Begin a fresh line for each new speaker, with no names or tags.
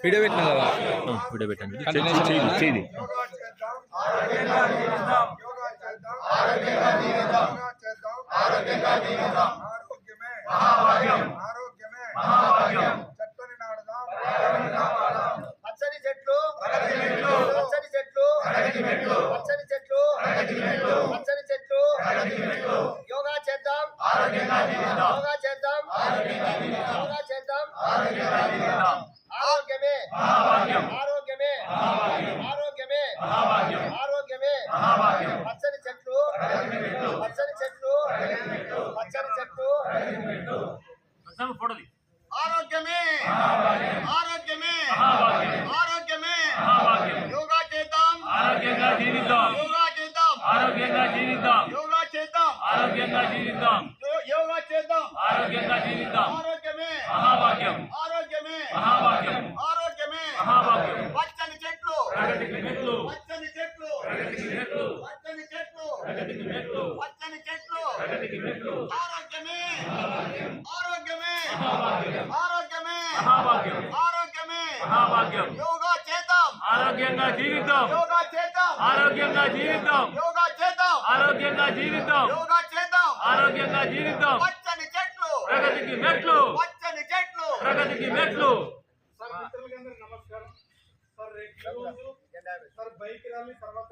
video పెట్టినా కదా
video పెట్టండి
పచ్చని చెట్లు పచ్చని చెట్లు పచ్చని చెట్లు పచ్చని చెట్లు యోగా చేద్దాం యోగా చేద్దాం యోగా చేద్దాం ఆరోగ్యమే ఆరోగ్యమే ఆరోగ్యమే ఆరోగ్యమే పచ్చని చెట్లు పచ్చని చెట్లు పచ్చని చెట్లు ఆరోగ్యమే ఆరోగ్యమే ఆరోగ్యమే యోగా చేద్దాం
ఆరోగ్యంగా జీవిద్దాం
యోగా చేద్దాం
ఆరోగ్యంగా జీవిద్దాం
యోగా చేద్దాం
ఆరోగ్యంగా జీవిద్దాం
యోగా చేద్దాం
ఆరోగ్యంగా జీవిద్దాం
ఆరోగ్యమే
మహాభాగ్యం
ఆరోగ్యమే
మహాభాగ్యం
ఆరోగ్యమే
మహాభాగ్యం
పచ్చని చెట్లు
ప్రగతికి మెట్లు
పచ్చని చెట్లు
ప్రగతికి మెట్లు
పచ్చని చెట్లు
ప్రగతికి మెట్లు
పచ్చని చెట్లు
ప్రగతికి మెట్లు
ఆరోగ్యమే ఆరోగ్యమే
మహాభాగ్యం
ఆరోగ్యమే
మహాభాగ్యం
ఆరోగ్యమే
మహాభాగ్యం
యోగా చేద్దాం
ఆరోగ్యంగా జీవిద్దాం
యోగా చేద్దాం
ఆరోగ్యంగా జీవిద్దాం
యోగా చేద్దాం
ఆరోగ్యంగా జీవిద్దాం
యోగా చేద్దాం
ఆరోగ్యంగా జీవిద్దాం
పచ్చని చెట్లు
ప్రగతికి మెట్లు
పచ్చని చెట్లు
ప్రగతికి మెట్లు
సార్ మిత్రులందరికీ నమస్కారం సార్ రేపు బైక్ ర్యాలీ తర్వాత